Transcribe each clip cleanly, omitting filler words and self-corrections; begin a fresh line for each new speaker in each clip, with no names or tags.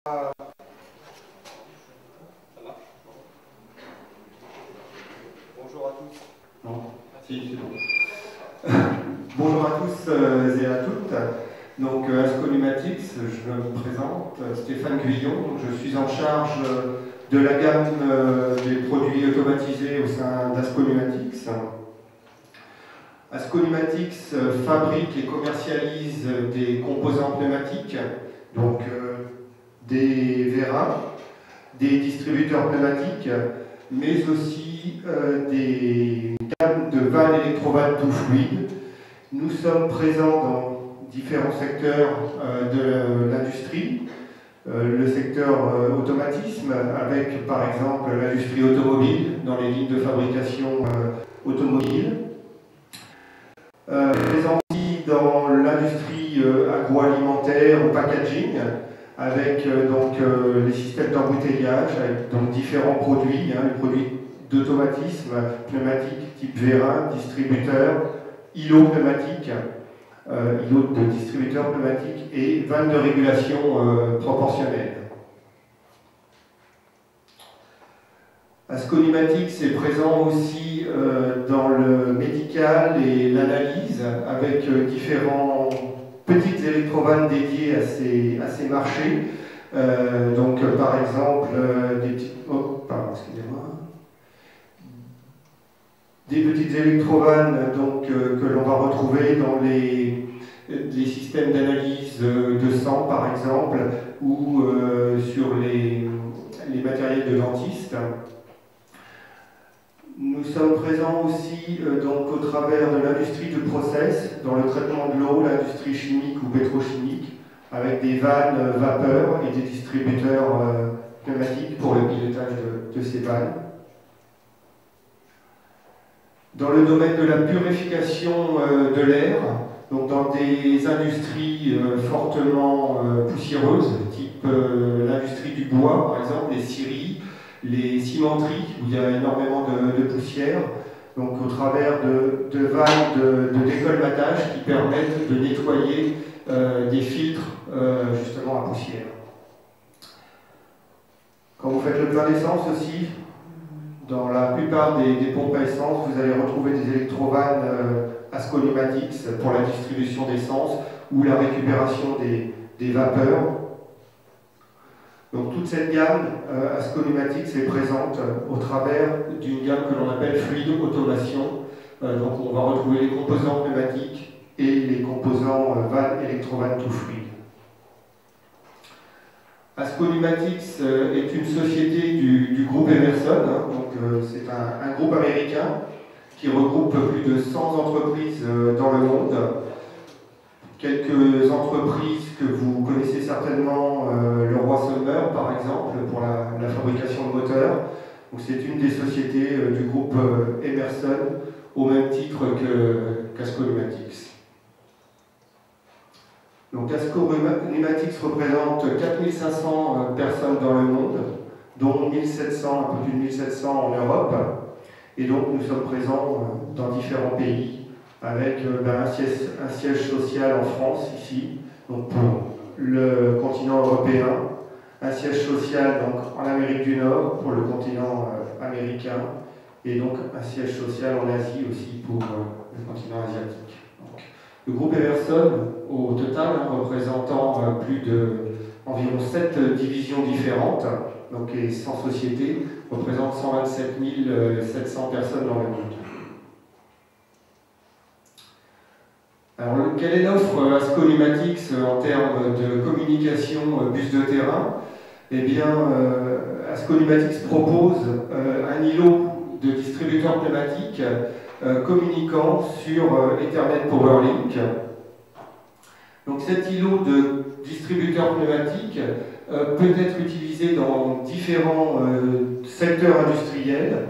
Bonjour à tous. Non, si, c'est bon. Bonjour à tous et à toutes. Donc, Asconumatics, je me présente, Stéphane Guyon. Je suis en charge de la gamme des produits automatisés au sein d'Asconumatics. Asconumatics fabrique et commercialise des composants pneumatiques, donc des vérins, des distributeurs pneumatiques, mais aussi des gammes de vannes électrovannes tout fluides. Nous sommes présents dans différents secteurs de l'industrie. Le secteur automatisme, avec par exemple l'industrie automobile, dans les lignes de fabrication automobile. Présent aussi dans l'industrie agroalimentaire ou packaging, avec les systèmes d'embouteillage, avec donc, différents produits, les produits d'automatisme pneumatique type vérin, distributeur, îlot pneumatique, îlot de distributeur pneumatique et vannes de régulation proportionnelle. Asconumatics est présent aussi dans le médical et l'analyse, avec différents petites électrovannes dédiées à ces marchés. Par exemple, des petites électrovannes que l'on va retrouver dans les systèmes d'analyse de sang, par exemple, ou sur les matériels de dentiste. Nous sommes présents aussi au travers de l'industrie du process, dans le traitement de l'eau, l'industrie chimique ou pétrochimique, avec des vannes vapeur et des distributeurs pneumatiques pour le pilotage de ces vannes. Dans le domaine de la purification de l'air, donc dans des industries fortement poussiéreuses, type l'industrie du bois, par exemple, les scieries, les cimenteries, où il y a énormément de poussière, donc au travers de vannes de décolmatage qui permettent de nettoyer des filtres justement à poussière. Quand vous faites le plein d'essence aussi, dans la plupart des pompes à essence, vous allez retrouver des électrovannes Asconumatics pour la distribution d'essence ou la récupération des vapeurs. Donc toute cette gamme Asconumatics est présente au travers d'une gamme que l'on appelle fluide automation. Donc on va retrouver les composants pneumatiques et les composants vannes électrovannes tout fluides. Asconumatics est une société du groupe Emerson. C'est un groupe américain qui regroupe plus de 100 entreprises dans le monde. Quelques entreprises que vous connaissez certainement, Leroy Summer par exemple, pour la fabrication de moteurs. C'est une des sociétés du groupe Emerson, au même titre qu'Asconumatics. Donc Asconumatics représente 4500 personnes dans le monde, dont 1700, un peu plus de 1700 en Europe. Et donc nous sommes présents dans différents pays, avec un siège social en France, ici, donc pour le continent européen, un siège social donc, en Amérique du Nord, pour le continent américain, et donc un siège social en Asie aussi pour le continent asiatique. Donc, le groupe Emerson, au total, représentant environ 7 divisions différentes, donc les 100 sociétés, représentent 127 700 personnes dans le monde. Alors, quelle est l'offre Asconumatics en termes de communication bus de terrain? Eh bien, Asconumatics propose un îlot de distributeur pneumatique communiquant sur Ethernet PowerLink. Donc cet îlot de distributeur pneumatique peut être utilisé dans différents secteurs industriels,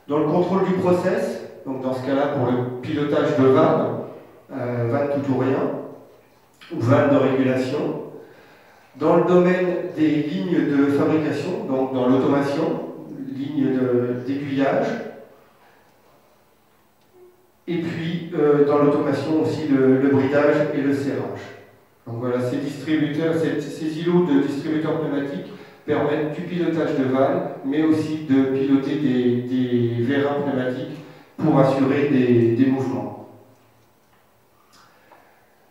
dans le contrôle du process, donc dans ce cas-là pour le pilotage de vannes, vannes tout ou rien, ou vannes de régulation, dans le domaine des lignes de fabrication, donc dans l'automation, lignes d'aiguillage, et puis dans l'automation aussi le bridage et le serrage. Donc voilà, ces îlots de distributeurs pneumatiques permettent du pilotage de valve, mais aussi de piloter des vérins pneumatiques pour assurer des mouvements.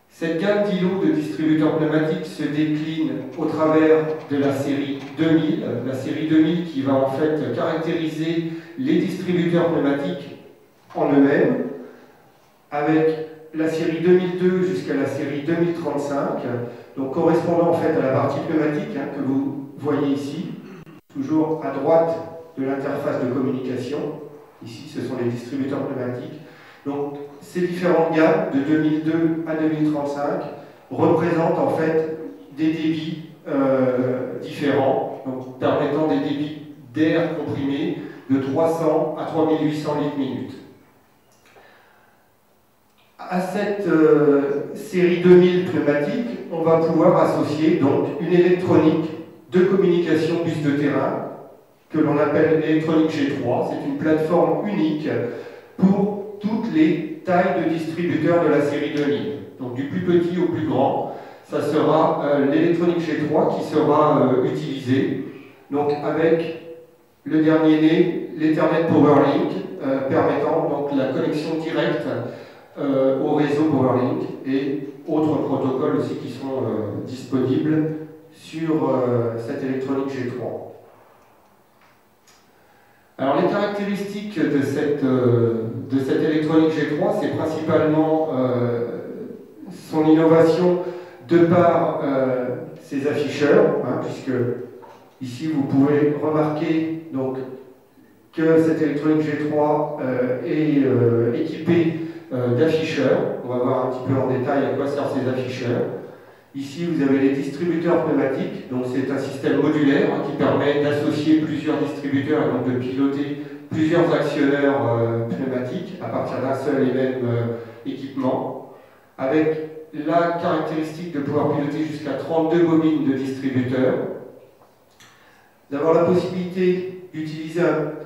Cette gamme d'îlots de distributeurs pneumatiques se décline au travers de la série 2000, la série 2000 qui va en fait caractériser les distributeurs pneumatiques en eux-mêmes, avec la série 2002 jusqu'à la série 2035, donc correspondant en fait à la partie pneumatique que vous voyez ici, toujours à droite de l'interface de communication. Ici, ce sont les distributeurs pneumatiques. Donc, ces différentes gammes de 2002 à 2035 représentent en fait des débits différents, donc permettant des débits d'air comprimé de 300 à 3800 litres minute. À cette série 2000 pneumatique, on va pouvoir associer donc une électronique de communication bus de terrain que l'on appelle électronique G3. C'est une plateforme unique pour toutes les tailles de distributeurs de la série 2000. Donc du plus petit au plus grand, ça sera l'électronique G3 qui sera utilisée. Donc avec le dernier né, l'Ethernet PowerLink, permettant donc la connexion directe au réseau PowerLink et autres protocoles aussi qui sont disponibles sur cette électronique G3. Alors les caractéristiques de cette électronique G3, c'est principalement son innovation de par ses afficheurs, puisque ici vous pouvez remarquer donc, que cette électronique G3 est équipée d'afficheurs. On va voir un petit peu en détail à quoi servent ces afficheurs. Ici, vous avez les distributeurs pneumatiques, donc c'est un système modulaire qui permet d'associer plusieurs distributeurs et donc de piloter plusieurs actionneurs pneumatiques à partir d'un seul et même équipement, avec la caractéristique de pouvoir piloter jusqu'à 32 bobines de distributeurs, d'avoir la possibilité d'utiliser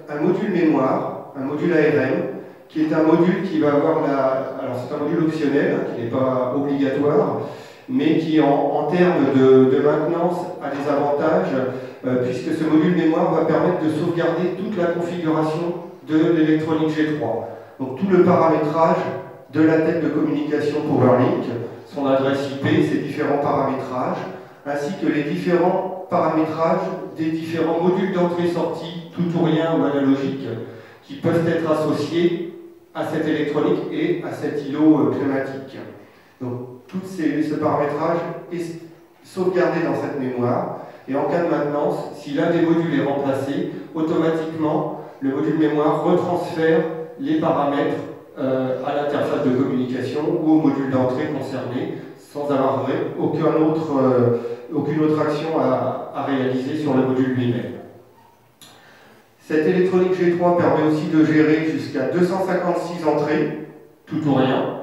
un module mémoire, un module ARM, qui est un module qui va avoir alors c'est un module optionnel, qui n'est pas obligatoire, mais qui en termes de maintenance a des avantages, puisque ce module mémoire va permettre de sauvegarder toute la configuration de l'électronique G3. Donc tout le paramétrage de la tête de communication PowerLink, son adresse IP, ses différents paramétrages, ainsi que les différents paramétrages des différents modules d'entrée-sortie, tout ou rien ou analogique, qui peuvent être associés à cette électronique et à cet îlot pneumatique. Donc, tout ce paramétrage est sauvegardé dans cette mémoire, et en cas de maintenance, si l'un des modules est remplacé, automatiquement, le module mémoire retransfère les paramètres à l'interface de communication ou au module d'entrée concerné, sans avoir aucune autre action à réaliser sur le module lui-même. Cette électronique G3 permet aussi de gérer jusqu'à 256 entrées, tout ou rien,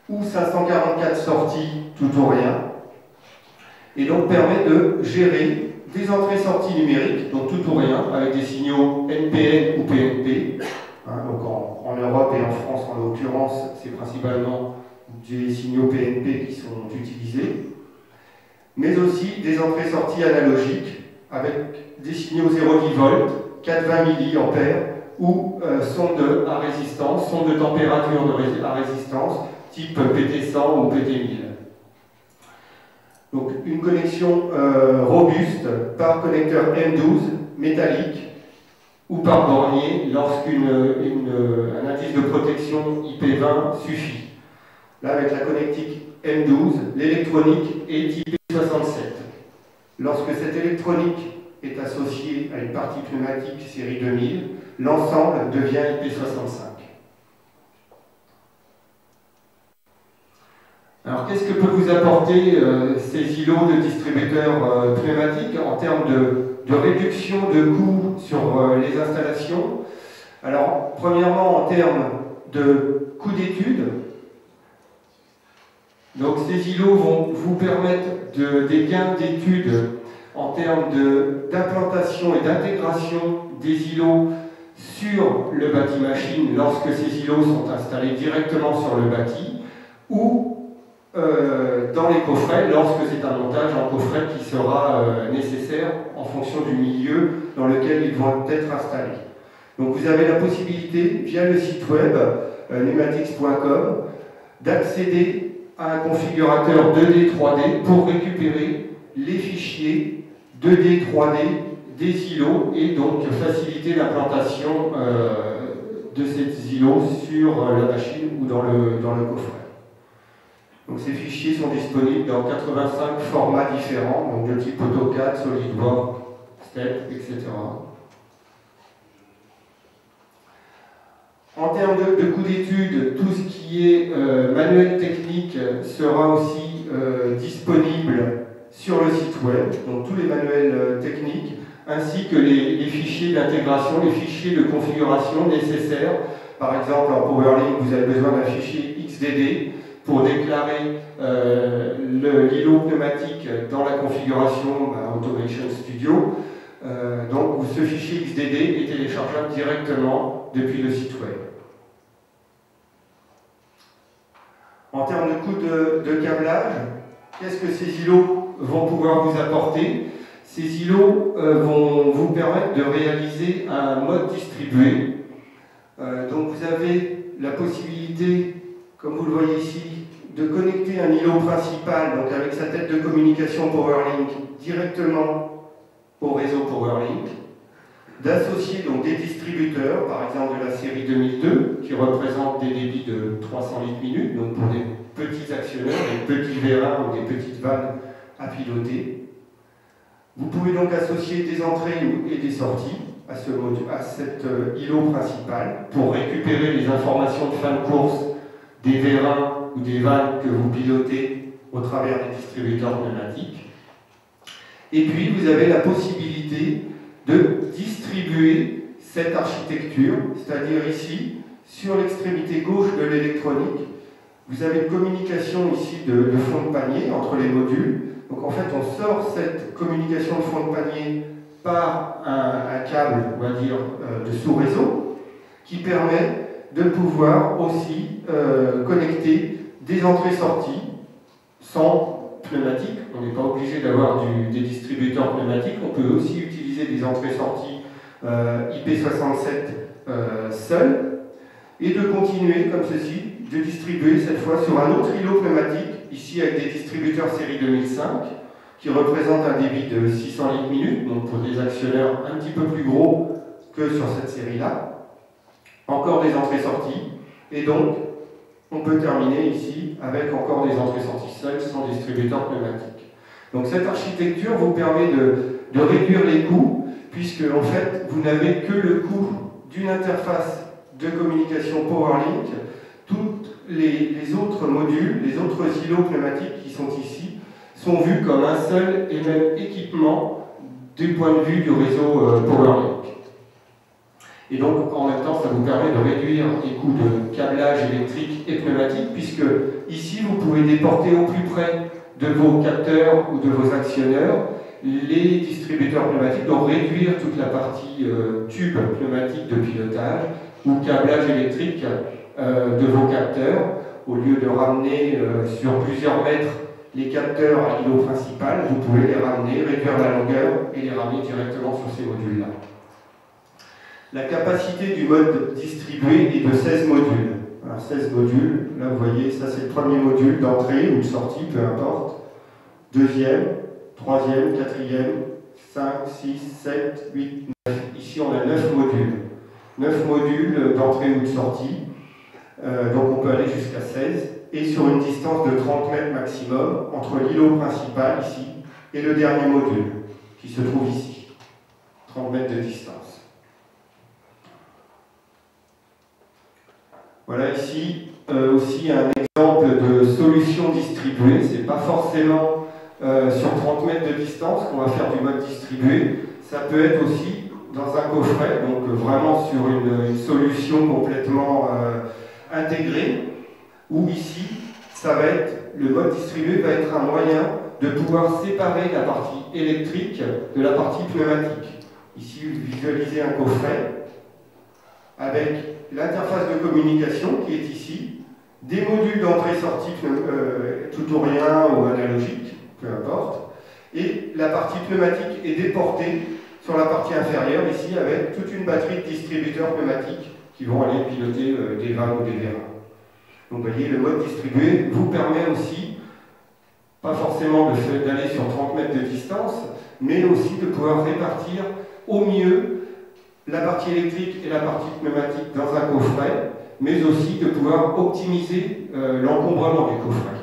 ou 544 sorties, tout ou rien, et donc permet de gérer des entrées-sorties numériques, donc tout ou rien, avec des signaux NPN ou PNP. Donc en Europe et en France, en l'occurrence, c'est principalement des signaux PNP qui sont utilisés, mais aussi des entrées-sorties analogiques avec des signaux 0,10 volts, 420 milliampères ou sonde à résistance, sonde de température à résistance, type PT100 ou PT1000. Donc une connexion robuste par connecteur M12 métallique ou par bornier lorsqu'un indice de protection IP20 suffit. Là, avec la connectique M12, l'électronique est IP67. Lorsque cette électronique est associée à une partie pneumatique série 2000, l'ensemble devient IP65. Alors, qu'est-ce que peut vous apporter ces îlots de distributeurs pneumatiques en termes de réduction de coûts sur les installations? Alors, premièrement, en termes de coûts d'études, donc ces îlots vont vous permettre des gains d'études en termes d'implantation et d'intégration des îlots sur le bâti machine lorsque ces îlots sont installés directement sur le bâti, ou dans les coffrets lorsque c'est un montage en coffret qui sera nécessaire en fonction du milieu dans lequel ils vont être installés. Donc vous avez la possibilité, via le site web pneumatics.com, d'accéder à un configurateur 2D, 3D pour récupérer les fichiers 2D, 3D des îlots et donc faciliter l'implantation de ces îlots sur la machine ou dans le coffret. Donc ces fichiers sont disponibles dans 85 formats différents, donc de type AutoCAD, SolidWorks, STEP, etc. En termes de coût d'étude, tout ce qui est manuel technique sera aussi disponible sur le site web, donc tous les manuels techniques, ainsi que les fichiers d'intégration, les fichiers de configuration nécessaires. Par exemple, en PowerLink, vous avez besoin d'un fichier XDD pour déclarer l'îlot pneumatique dans la configuration Automation Studio. Donc ce fichier XDD est téléchargeable directement depuis le site web. En termes de coût de câblage, qu'est-ce que ces îlots vont pouvoir vous apporter? Ces îlots vont vous permettre de réaliser un mode distribué. Donc vous avez la possibilité, comme vous le voyez ici, de connecter un îlot principal, donc avec sa tête de communication PowerLink, directement au réseau PowerLink, d'associer donc des distributeurs, par exemple de la série 2002, qui représentent des débits de 300 litres minute, donc pour des petits actionneurs, des petits vérins ou des petites vannes à piloter. Vous pouvez donc associer des entrées et des sorties à cet îlot principal pour récupérer les informations de fin de course des vérins ou des vannes que vous pilotez au travers des distributeurs pneumatiques. Et puis vous avez la possibilité de distribuer cette architecture, c'est-à-dire ici, sur l'extrémité gauche de l'électronique, vous avez une communication ici de fond de panier entre les modules. Donc en fait, on sort cette communication de fond de panier par un câble, on va dire, de sous-réseau, qui permet de pouvoir aussi connecter des entrées-sorties sans pneumatique. On n'est pas obligé d'avoir des distributeurs pneumatiques. On peut aussi utiliser des entrées-sorties IP67 seules et de continuer comme ceci, de distribuer cette fois sur un autre îlot pneumatique, ici avec des distributeurs série 2005, qui représentent un débit de 600 litres minute, donc pour des actionneurs un petit peu plus gros que sur cette série-là. Encore des entrées-sorties, et donc on peut terminer ici avec encore des entrées-sorties seules sans distributeur pneumatique. Donc cette architecture vous permet de réduire les coûts, puisque en fait vous n'avez que le coût d'une interface de communication PowerLink. Tous les autres modules, les autres îlots pneumatiques qui sont ici, sont vus comme un seul et même équipement du point de vue du réseau PowerLink. Et donc, en même temps, ça vous permet de réduire les coûts de câblage électrique et pneumatique, puisque ici, vous pouvez déporter au plus près de vos capteurs ou de vos actionneurs les distributeurs pneumatiques, donc réduire toute la partie tube pneumatique de pilotage ou câblage électrique de vos capteurs, au lieu de ramener sur plusieurs mètres les capteurs à l'îlot principal, vous pouvez les ramener, réduire la longueur et les ramener directement sur ces modules-là. La capacité du mode distribué est de 16 modules. Alors 16 modules, là vous voyez, ça c'est le premier module d'entrée ou de sortie, peu importe. Deuxième, troisième, quatrième, 5, 6, 7, 8, 9. Ici on a 9 modules. 9 modules d'entrée ou de sortie. Donc on peut aller jusqu'à 16. Et sur une distance de 30 mètres maximum entre l'îlot principal ici et le dernier module qui se trouve ici. 30 mètres de distance. Voilà ici aussi un exemple de solution distribuée. Ce n'est pas forcément sur 30 mètres de distance qu'on va faire du mode distribué. Ça peut être aussi dans un coffret, donc vraiment sur une solution complètement intégrée, où ici, ça va être, le mode distribué va être un moyen de pouvoir séparer la partie électrique de la partie pneumatique. Ici, vous visualisez un coffret avec l'interface de communication qui est ici, des modules d'entrée-sortie tout ou rien ou analogique, peu importe, et la partie pneumatique est déportée sur la partie inférieure, ici, avec toute une batterie de distributeurs pneumatiques qui vont aller piloter des vannes ou des vérins. Donc vous voyez, le mode distribué vous permet aussi, pas forcément d'aller sur 30 mètres de distance, mais aussi de pouvoir répartir au mieux la partie électrique et la partie pneumatique dans un coffret, mais aussi de pouvoir optimiser l'encombrement du coffret.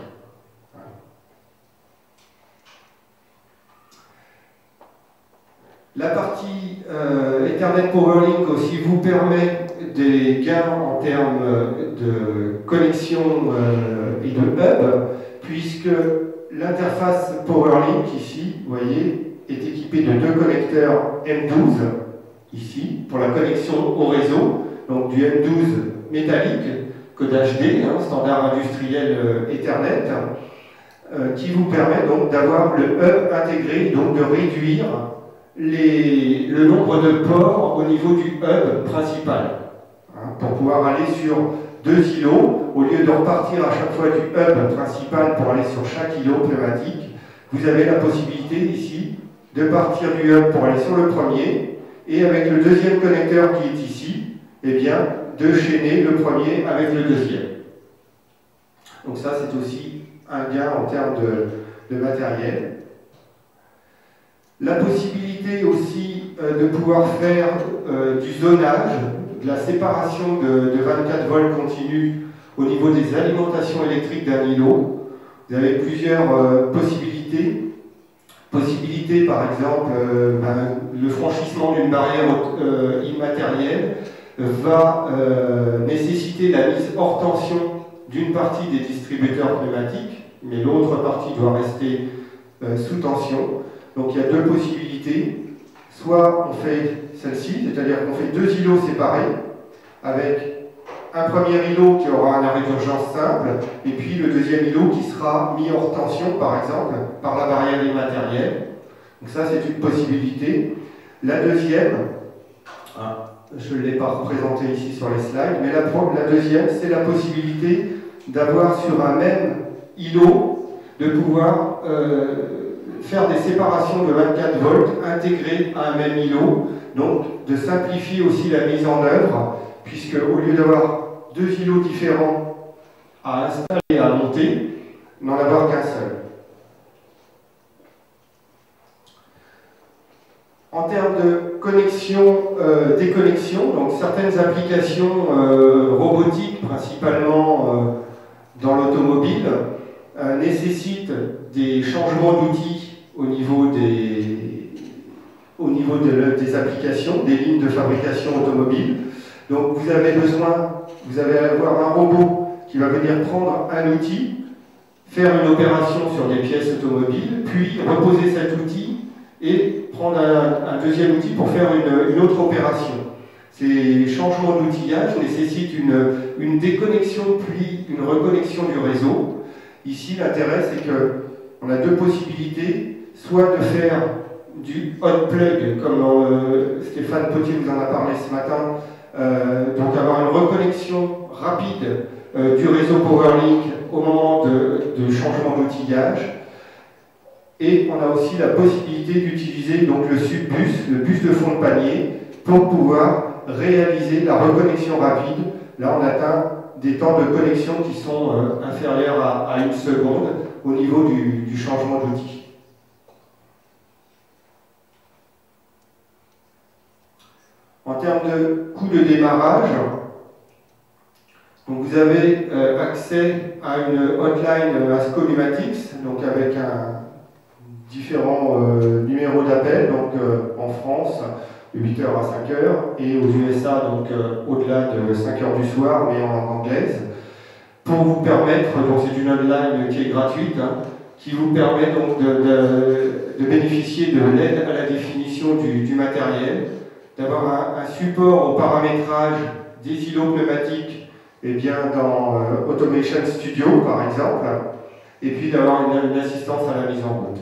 La partie Ethernet PowerLink aussi vous permet des gains en termes de connexion et de hub, puisque l'interface PowerLink ici, vous voyez, est équipée de deux connecteurs M12, ici, pour la connexion au réseau, donc du M12 métallique, codage D, standard industriel Ethernet, qui vous permet donc d'avoir le hub intégré, donc de réduire le nombre de ports au niveau du hub principal, pour pouvoir aller sur 2 îlots, au lieu de repartir à chaque fois du hub principal pour aller sur chaque îlot pneumatique, vous avez la possibilité ici de partir du hub pour aller sur le premier, et avec le deuxième connecteur qui est ici, eh bien, de chaîner le premier avec le deuxième. Donc ça, c'est aussi un gain en termes de matériel. La possibilité aussi de pouvoir faire du zonage, de la séparation de 24 volts continus au niveau des alimentations électriques d'un îlot. Vous avez plusieurs possibilités. Possibilité, par exemple, le franchissement d'une barrière immatérielle va nécessiter la mise hors tension d'une partie des distributeurs pneumatiques, mais l'autre partie doit rester sous tension. Donc il y a deux possibilités. Soit on fait celle-ci, c'est-à-dire qu'on fait 2 îlots séparés, avec un premier îlot qui aura un arrêt d'urgence simple, et puis le deuxième îlot qui sera mis hors tension, par exemple, par la barrière immatérielle. Donc ça, c'est une possibilité. La deuxième, je ne l'ai pas représenté ici sur les slides, mais la deuxième, c'est la possibilité d'avoir sur un même îlot, de pouvoir faire des séparations de 24 volts intégrées à un même îlot, donc de simplifier aussi la mise en œuvre, puisque au lieu d'avoir 2 îlots différents à installer et à monter, n'en avoir qu'un seul. En termes de connexion, déconnexion, donc certaines applications robotiques, principalement dans l'automobile, nécessitent des changements d'outils au niveau des applications, des lignes de fabrication automobile. Donc vous allez avoir un robot qui va venir prendre un outil, faire une opération sur des pièces automobiles, puis reposer cet outil et prendre un deuxième outil pour faire une autre opération. Ces changements d'outillage nécessitent une déconnexion puis une reconnexion du réseau. Ici, l'intérêt, c'est qu'on a deux possibilités, soit de faire du hot plug, comme Stéphane Potier vous en a parlé ce matin, donc avoir une reconnexion rapide du réseau PowerLink au moment de changement d'outillage. Et on a aussi la possibilité d'utiliser donc le subbus, le bus de fond de panier, pour pouvoir réaliser la reconnexion rapide. Là, on atteint des temps de connexion qui sont inférieurs à 1 seconde au niveau du changement d'outil. En termes de coût de démarrage, donc vous avez accès à une hotline ASCO Numatics, donc avec différents numéros d'appel, donc en France, de 8h à 5h, et aux USA, donc au-delà de 5h du soir, mais en anglaise, pour vous permettre, donc c'est une hotline qui est gratuite, qui vous permet donc de bénéficier de l'aide à la définition du matériel, d'avoir un support au paramétrage des îlots pneumatiques dans Automation Studio, par exemple, et puis d'avoir une assistance à la mise en route.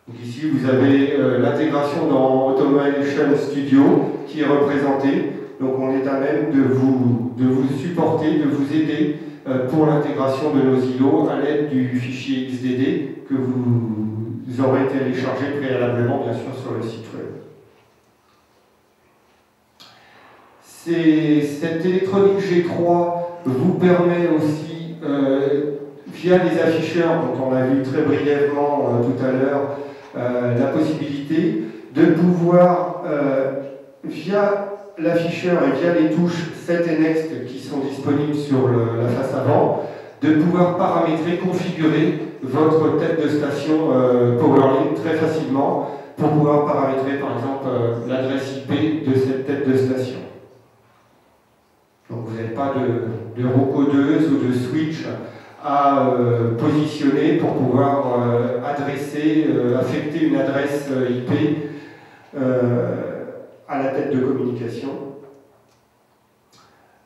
Donc ici, vous avez l'intégration dans Automation Studio qui est représentée. Donc on est à même de vous supporter, de vous aider pour l'intégration de nos îlots à l'aide du fichier XDD que vous aurez téléchargé préalablement, bien sûr, sur le site web. Cette électronique G3 vous permet aussi, via les afficheurs, dont on a vu très brièvement tout à l'heure, la possibilité de pouvoir, via l'afficheur et via les touches Set et Next qui sont disponibles sur la face avant, de pouvoir paramétrer, configurer votre tête de station PowerLink très facilement pour pouvoir paramétrer par exemple l'adresse IP de cette tête de station. Donc vous n'avez pas de recodeuse ou de switch à positionner pour pouvoir affecter une adresse IP à la tête de communication.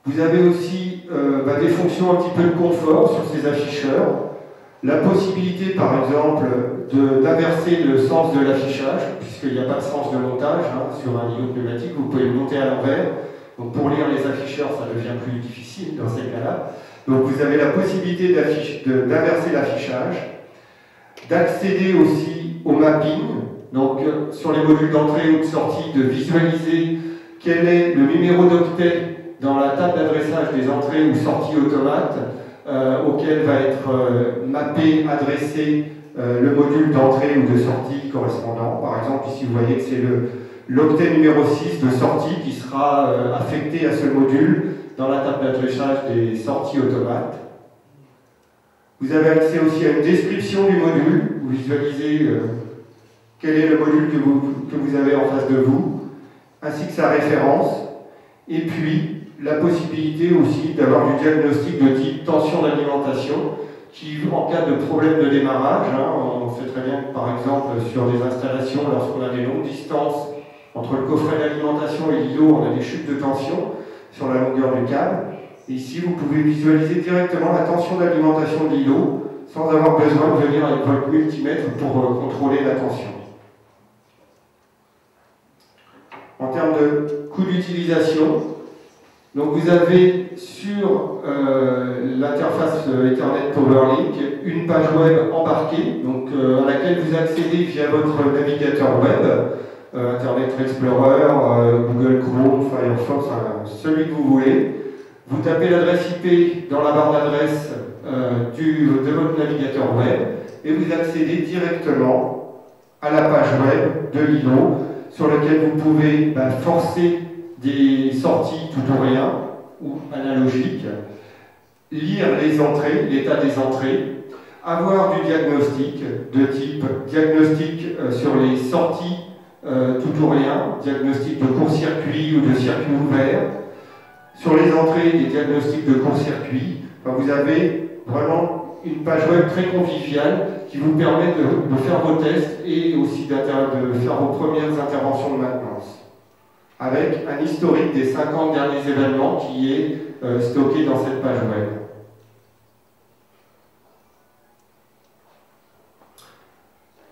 Vous avez aussi des fonctions un petit peu de confort sur ces afficheurs. La possibilité, par exemple, d'inverser le sens de l'affichage, puisqu'il n'y a pas de sens de montage sur un îlot pneumatique, vous pouvez le monter à l'envers. Donc pour lire les afficheurs, ça devient plus difficile dans ces cas-là. Donc vous avez la possibilité d'inverser l'affichage, d'accéder aussi au mapping, donc sur les modules d'entrée ou de sortie, de visualiser quel est le numéro d'octet dans la table d'adressage des entrées ou sorties automates auquel va être mappé, adressé le module d'entrée ou de sortie correspondant. Par exemple, ici vous voyez que c'est l'octet numéro 6 de sortie qui sera affecté à ce module dans la table d'adressage des sorties automates. Vous avez accès aussi à une description du module. Vous visualisez quel est le module que vous avez en face de vous, ainsi que sa référence. Et puis, la possibilité aussi d'avoir du diagnostic de type tension d'alimentation, qui, en cas de problème de démarrage, on sait très bien que, par exemple, sur des installations, lorsqu'on a des longues distances entre le coffret d'alimentation et l'îlot, on a des chutes de tension sur la longueur du câble. Et ici, vous pouvez visualiser directement la tension d'alimentation de l'îlot sans avoir besoin de venir avec votre multimètre pour contrôler la tension. En termes de coût d'utilisation, donc vous avez sur l'interface Ethernet PowerLink une page web embarquée, donc, à laquelle vous accédez via votre navigateur web, Internet Explorer, Google Chrome, Firefox, celui que vous voulez. Vous tapez l'adresse IP dans la barre d'adresse de votre navigateur web et vous accédez directement à la page web de l'îlot sur laquelle vous pouvez forcer des sorties tout ou rien ou analogiques, lire les entrées, l'état des entrées, avoir du diagnostic de type diagnostic sur les sorties tout ou rien, diagnostic de court-circuit ou de circuit ouvert. Sur les entrées, des diagnostics de court-circuit. Vous avez vraiment une page web très conviviale qui vous permet de faire vos tests et aussi de faire vos premières interventions de maintenance. Avec un historique des 50 derniers événements qui est stocké dans cette page web.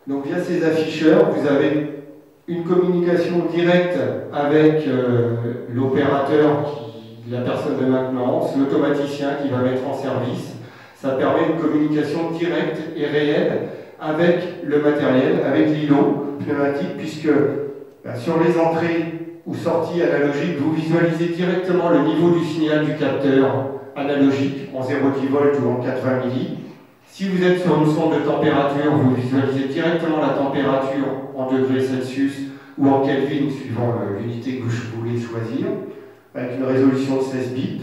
Donc via ces afficheurs, vous avez une communication directe avec l'opérateur, la personne de maintenance, l'automaticien qui va mettre en service. Ça permet une communication directe et réelle avec le matériel, avec l'îlot pneumatique, puisque sur les entrées ou sorties analogiques, vous visualisez directement le niveau du signal du capteur analogique en 0,10 volts ou en 420 milli. Si vous êtes sur une sonde de température, vous visualisez directement la température en degrés Celsius ou en Kelvin, suivant l'unité que vous voulez choisir, avec une résolution de 16 bits.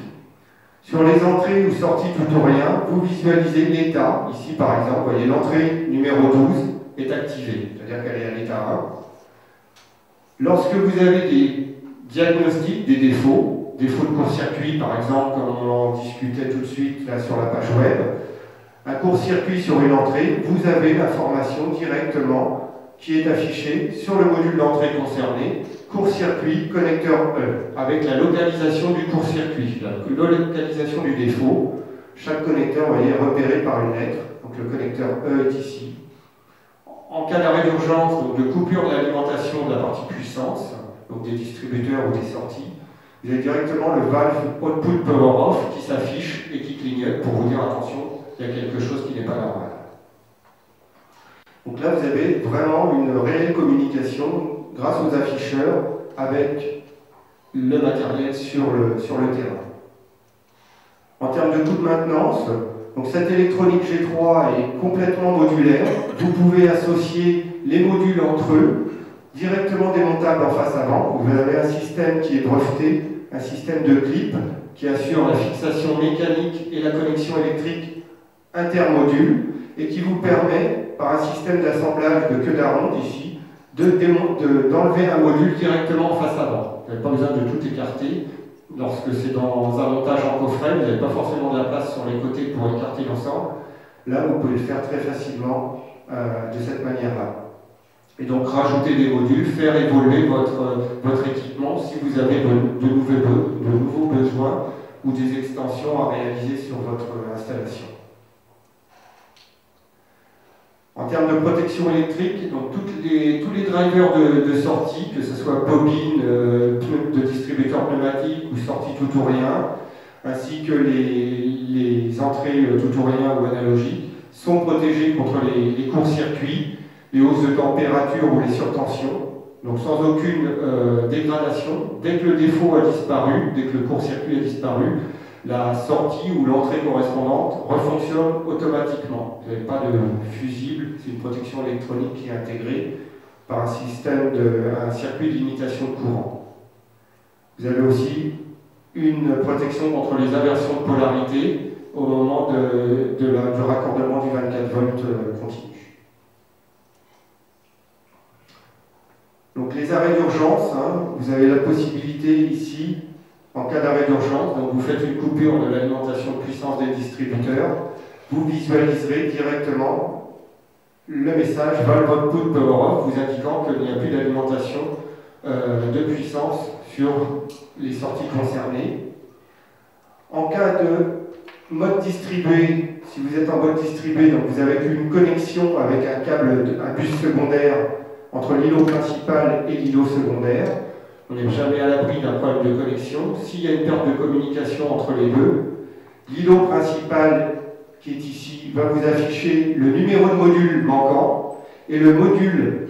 Sur les entrées ou sorties tout ou rien, vous visualisez l'état. Ici, par exemple, vous voyez l'entrée numéro 12 est activée, c'est-à-dire qu'elle est à l'état 1. Lorsque vous avez des diagnostics, des défauts de court-circuit, par exemple, comme on en discutait tout de suite là sur la page web, un court-circuit sur une entrée, vous avez l'information directement qui est affichée sur le module d'entrée concerné, court-circuit, connecteur E, avec la localisation du court-circuit, la localisation du défaut. Chaque connecteur, vous voyez, est repéré par une lettre, donc le connecteur E est ici. En cas d'arrêt d'urgence, donc de coupure de l'alimentation de la partie puissance, donc des distributeurs ou des sorties, vous avez directement le valve Output Power Off qui s'affiche et qui clignote pour vous dire attention, il y a quelque chose qui n'est pas normal. Donc là, vous avez vraiment une réelle communication grâce aux afficheurs avec le matériel sur le terrain. En termes de coût de maintenance, donc cette électronique G3 est complètement modulaire. Vous pouvez associer les modules entre eux, directement démontables en face avant. Vous avez un système qui est breveté, un système de clip qui assure la fixation mécanique et la connexion électrique intermodule et qui vous permet, par un système d'assemblage de queue d'aronde ici, d'enlever un module directement en face avant. Vous n'avez pas besoin de tout écarter. Lorsque c'est dans un montage en coffret, vous n'avez pas forcément de la place sur les côtés pour écarter l'ensemble. Là, vous pouvez le faire très facilement de cette manière-là. Et donc rajouter des modules, faire évoluer votre équipement si vous avez de nouveaux besoins ou des extensions à réaliser sur votre installation. En termes de protection électrique, donc tous les drivers de sortie, que ce soit bobine, de distributeur pneumatique ou sortie tout ou rien, ainsi que les entrées tout ou rien ou analogiques, sont protégés contre les courts-circuits, les hausses de température ou les surtensions, donc sans aucune dégradation. Dès que le défaut a disparu, dès que le court-circuit a disparu, la sortie ou l'entrée correspondante refonctionne automatiquement. Vous n'avez pas de fusible, c'est une protection électronique qui est intégrée par un circuit de limitation de courant. Vous avez aussi une protection contre les inversions de polarité au moment du raccordement du 24 volts continu. Donc les arrêts d'urgence, vous avez la possibilité ici, en cas d'arrêt d'urgence, donc vous faites une coupure de l'alimentation de puissance des distributeurs, vous visualiserez directement le message Valve Output Power Off vous indiquant qu'il n'y a plus d'alimentation de puissance sur les sorties concernées. En cas de mode distribué, si vous êtes en mode distribué, donc vous avez une connexion avec un câble, un bus secondaire entre l'îlot principal et l'îlot secondaire. On n'est jamais à l'abri d'un problème de connexion. S'il y a une perte de communication entre les deux, l'îlot principal qui est ici va vous afficher le numéro de module manquant et le module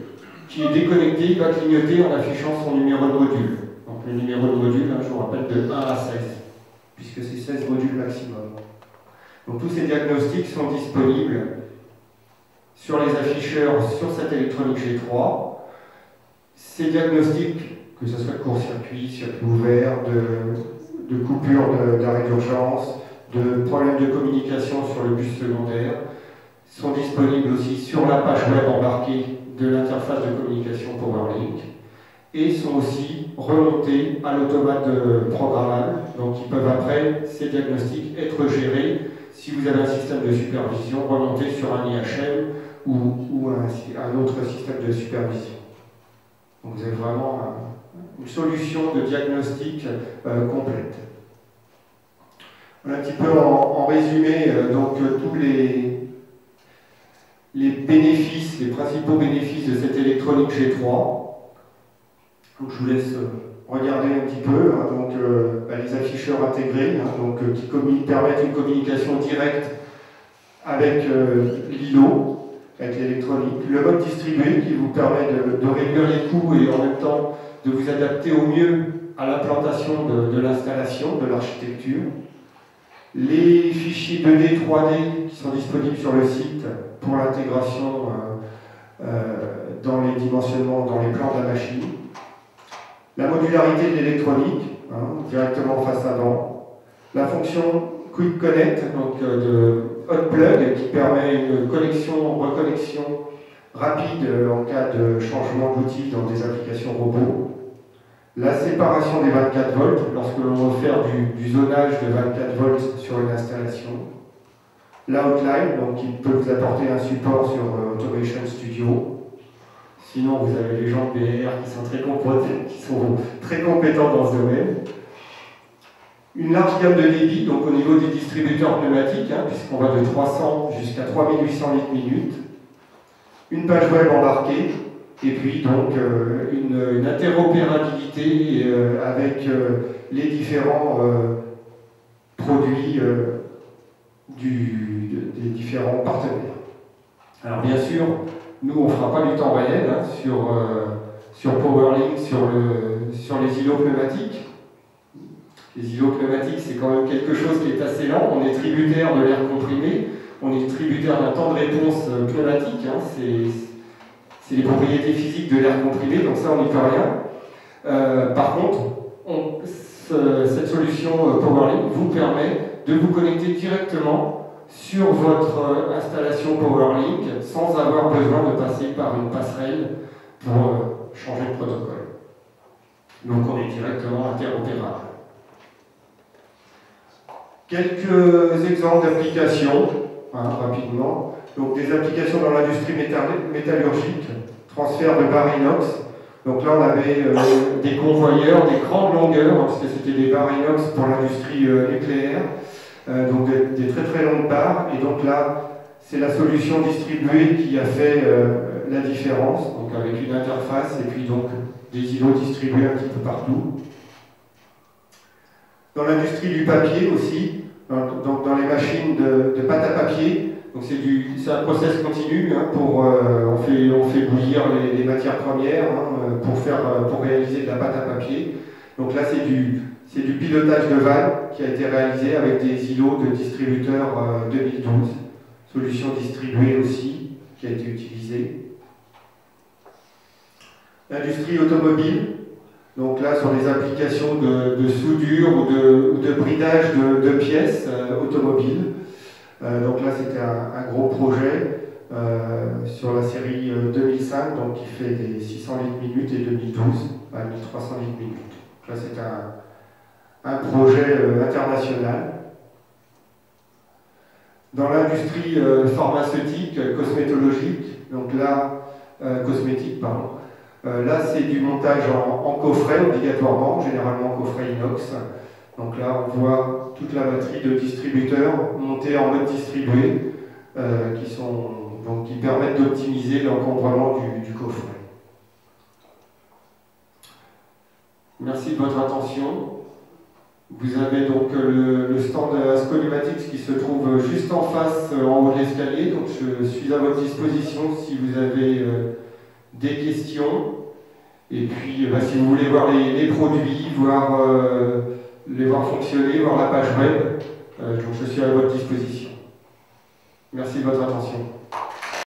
qui est déconnecté va clignoter en affichant son numéro de module. Donc le numéro de module, je vous rappelle, de 1 à 16, puisque c'est 16 modules maximum. Donc tous ces diagnostics sont disponibles sur les afficheurs sur cette électronique G3. Ces diagnostics, que ce soit de court-circuit, circuit ouvert, de coupure d'arrêt d'urgence, de problèmes de communication sur le bus secondaire, sont disponibles aussi sur la page web embarquée de l'interface de communication PowerLink et sont aussi remontés à l'automate programmable. Donc ils peuvent après, ces diagnostics, être gérés si vous avez un système de supervision remonté sur un IHM ou un autre système de supervision. Donc vous avez vraiment une solution de diagnostic complète. Voilà un petit peu en résumé tous les bénéfices, les principaux bénéfices de cette électronique G3. Donc je vous laisse regarder un petit peu. Les afficheurs intégrés qui permettent une communication directe avec l'îlot, avec l'électronique. Le mode distribué qui vous permet de réduire les coûts et en même temps de vous adapter au mieux à l'implantation de l'installation, de l'architecture. Les fichiers 2D, 3D qui sont disponibles sur le site pour l'intégration dans les dimensionnements, dans les plans de la machine. La modularité de l'électronique, directement face avant. La fonction Quick Connect, donc de hot plug, qui permet une reconnexion rapide en cas de changement d'outil dans des applications robots. La séparation des 24 volts, lorsque l'on veut faire du zonage de 24 volts sur une installation. L'outline, donc qui peut vous apporter un support sur Automation Studio. Sinon, vous avez les gens de BR qui sont très compétents dans ce domaine. Une large gamme de débit, donc au niveau des distributeurs pneumatiques, puisqu'on va de 300 jusqu'à 3800 litres minute. Une page web embarquée, et puis donc une interopérabilité avec les différents produits des différents partenaires. Alors bien sûr, nous on ne fera pas du temps réel hein, sur PowerLink, sur les îlots pneumatiques. Les îlots pneumatiques, c'est quand même quelque chose qui est assez lent. On est tributaire de l'air comprimé, on est tributaire d'un temps de réponse pneumatique. Hein, c'est les propriétés physiques de l'air comprimé, donc ça on n'y peut rien. Par contre, cette solution PowerLink vous permet de vous connecter directement sur votre installation PowerLink sans avoir besoin de passer par une passerelle pour changer de protocole. Donc on est directement interopérable. Quelques exemples d'applications, hein, rapidement. Donc des applications dans l'industrie métallurgique, transfert de barres inox. Donc là on avait des convoyeurs, des grandes longueurs, parce que c'était des barres inox pour l'industrie nucléaire. Donc des très très longues barres, et donc là c'est la solution distribuée qui a fait la différence, donc avec une interface et puis donc des îlots distribués un petit peu partout. Dans l'industrie du papier aussi, donc dans les machines de pâte à papier, donc c'est un process continu, hein, on fait bouillir les matières premières hein, pour réaliser de la pâte à papier. Donc là c'est du pilotage de vannes qui a été réalisé avec des îlots de distributeurs 2012. Solution distribuée aussi, qui a été utilisée. L'industrie automobile, donc là sur les applications de soudure ou de bridage de pièces automobiles. Donc là c'était un gros projet sur la série 2005, donc qui fait des 600 litres minutes, et 2012 à 1300 litres minutes. Donc là c'est un projet international. Dans l'industrie pharmaceutique, cosmétologique, donc là, cosmétique, pardon, là c'est du montage en coffret obligatoirement, généralement en coffret inox. Donc là on voit toute la batterie de distributeurs montés en mode distribué qui permettent d'optimiser l'encombrement du coffret. Merci de votre attention. Vous avez donc le stand Ascolumatics qui se trouve juste en face, en haut de l'escalier. Donc je suis à votre disposition si vous avez des questions. Et puis si vous voulez voir les produits, les voir fonctionner, voir la page web, donc je suis à votre disposition. Merci de votre attention.